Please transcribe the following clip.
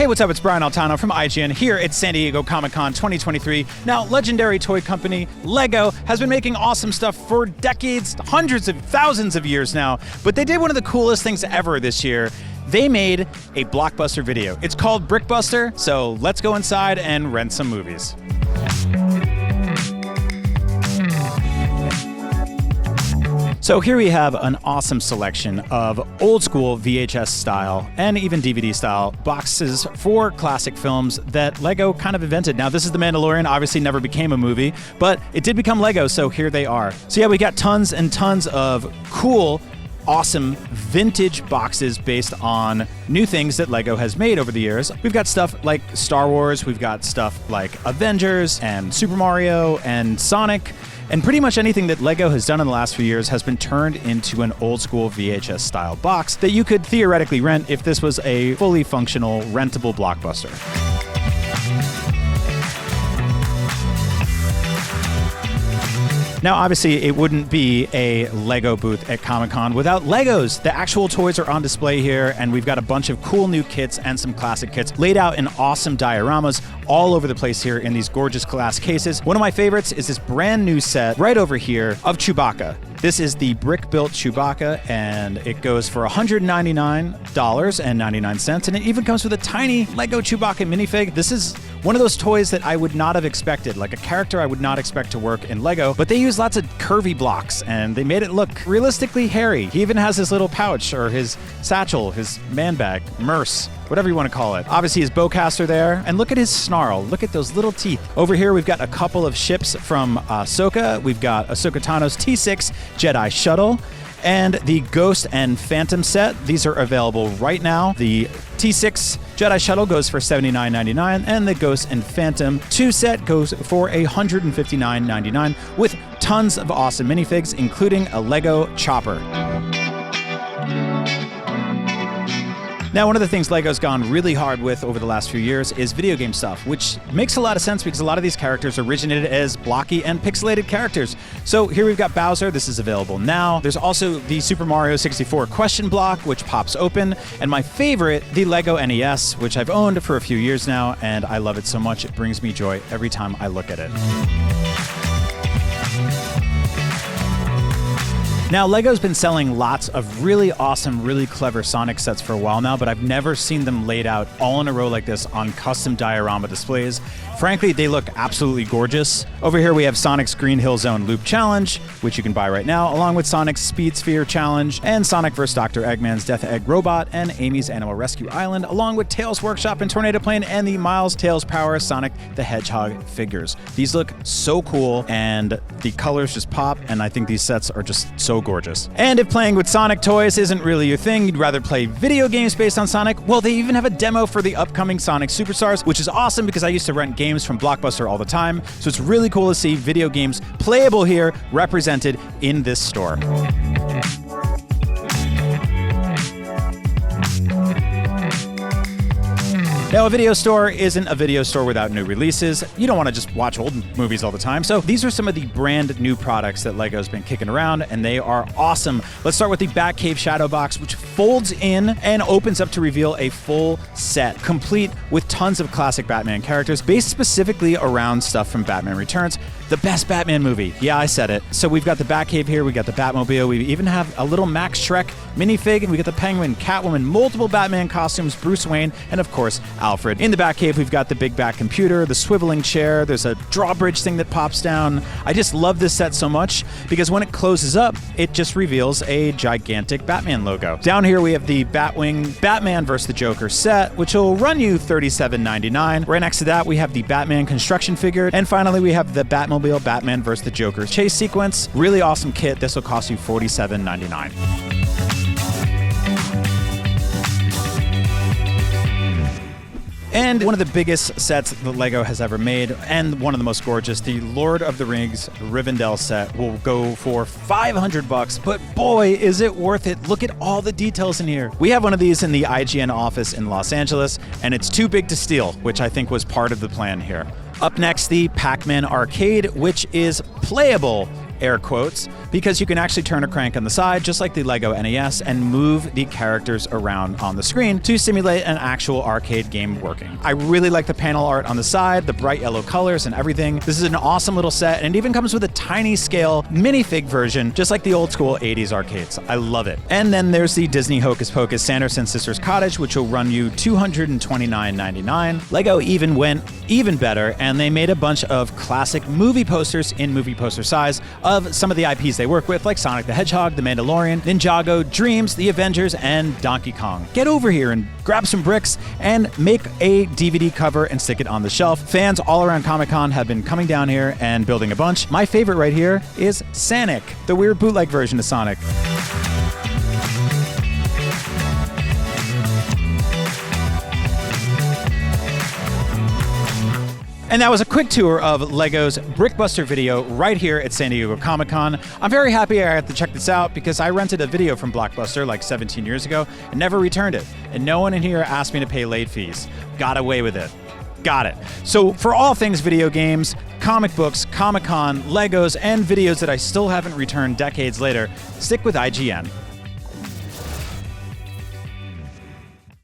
Hey, what's up? It's Brian Altano from IGN here at San Diego Comic-Con 2023. Now, legendary toy company LEGO has been making awesome stuff for decades, hundreds of thousands of years now, but they did one of the coolest things ever this year. They made a Blockbuster video. It's called Brickbuster, so let's go inside and rent some movies. So here we have an awesome selection of old school VHS style and even DVD style boxes for classic films that LEGO kind of invented. Now this is The Mandalorian, obviously never became a movie, but it did become LEGO, so here they are. So yeah, we got tons and tons of cool, awesome vintage boxes based on new things that LEGO has made over the years. We've got stuff like Star Wars, we've got stuff like Avengers and Super Mario and Sonic. And pretty much anything that LEGO has done in the last few years has been turned into an old school VHS style box that you could theoretically rent if this was a fully functional, rentable Blockbuster. Now, obviously, it wouldn't be a LEGO booth at Comic-Con without Legos. The actual toys are on display here, and we've got a bunch of cool new kits and some classic kits laid out in awesome dioramas all over the place here in these gorgeous glass cases. One of my favorites is this brand new set right over here of Chewbacca. This is the brick-built Chewbacca, and it goes for $199.99, and it even comes with a tiny LEGO Chewbacca minifig. This is one of those toys that I would not have expected, like a character I would not expect to work in LEGO, but they use lots of curvy blocks, and they made it look realistically hairy. He even has his little pouch, or his satchel, his man bag, merce, whatever you want to call it. Obviously his bowcaster there, and look at his snarl. Look at those little teeth. Over here we've got a couple of ships from Ahsoka. We've got Ahsoka Tano's T6 Jedi Shuttle, and the Ghost and Phantom set. These are available right now. The T6 Jedi Shuttle goes for $79.99, and the Ghost and Phantom 2 set goes for $159.99 with tons of awesome minifigs, including a LEGO chopper. Now, one of the things LEGO's gone really hard with over the last few years is video game stuff, which makes a lot of sense because a lot of these characters originated as blocky and pixelated characters. So here we've got Bowser. This is available now. There's also the Super Mario 64 question block, which pops open. And my favorite, the LEGO NES, which I've owned for a few years now, and I love it so much. It brings me joy every time I look at it. Now, LEGO's been selling lots of really awesome, really clever Sonic sets for a while now, but I've never seen them laid out all in a row like this on custom diorama displays. Frankly, they look absolutely gorgeous. Over here we have Sonic's Green Hill Zone Loop Challenge, which you can buy right now, along with Sonic's Speed Sphere Challenge, and Sonic vs. Dr. Eggman's Death Egg Robot, and Amy's Animal Rescue Island, along with Tails Workshop and Tornado Plane, and the Miles Tails Power Sonic the Hedgehog figures. These look so cool, and the colors just pop, and I think these sets are just so gorgeous. And if playing with Sonic toys isn't really your thing, you'd rather play video games based on Sonic, well, they even have a demo for the upcoming Sonic Superstars, which is awesome because I used to rent games from Blockbuster all the time, so it's really cool to see video games playable here, represented in this store. Now, a video store isn't a video store without new releases. You don't want to just watch old movies all the time. So these are some of the brand new products that LEGO's been kicking around, and they are awesome. Let's start with the Batcave Shadow Box, which folds in and opens up to reveal a full set, complete with tons of classic Batman characters, based specifically around stuff from Batman Returns, the best Batman movie. Yeah, I said it. So we've got the Batcave here, we got the Batmobile, we even have a little Max Shrek minifig, and we got the Penguin, Catwoman, multiple Batman costumes, Bruce Wayne, and of course, Alfred. In the Batcave, we've got the Big Bat computer, the swiveling chair, there's a drawbridge thing that pops down. I just love this set so much because when it closes up, it just reveals a gigantic Batman logo. Down here, we have the Batwing Batman vs. the Joker set, which will run you $37.99. Right next to that, we have the Batman construction figure. And finally, we have the Batmobile Batman vs. the Joker chase sequence. Really awesome kit. This will cost you $47.99. And one of the biggest sets that LEGO has ever made, and one of the most gorgeous, the Lord of the Rings Rivendell set will go for $500, but boy, is it worth it. Look at all the details in here. We have one of these in the IGN office in Los Angeles, and it's too big to steal, which I think was part of the plan here. Up next, the Pac-Man Arcade, which is playable air quotes, because you can actually turn a crank on the side, just like the Lego NES, and move the characters around on the screen to simulate an actual arcade game working. I really like the panel art on the side, the bright yellow colors and everything. This is an awesome little set, and it even comes with a tiny scale minifig version, just like the old school 80s arcades. I love it. And then there's the Disney Hocus Pocus Sanderson Sisters Cottage, which will run you $229.99. Lego even went even better, and they made a bunch of classic movie posters in movie poster size of some of the IPs they work with, like Sonic the Hedgehog, The Mandalorian, Ninjago, Dreams, The Avengers, and Donkey Kong. Get over here and grab some bricks and make a DVD cover and stick it on the shelf. Fans all around Comic-Con have been coming down here and building a bunch. My favorite right here is Sonic, the weird bootleg version of Sonic. And that was a quick tour of LEGO's Brickbuster video right here at San Diego Comic-Con. I'm very happy I had to check this out because I rented a video from Blockbuster like 17 years ago and never returned it. And no one in here asked me to pay late fees. Got away with it. Got it. So for all things video games, comic books, Comic-Con, Legos, and videos that I still haven't returned decades later, stick with IGN.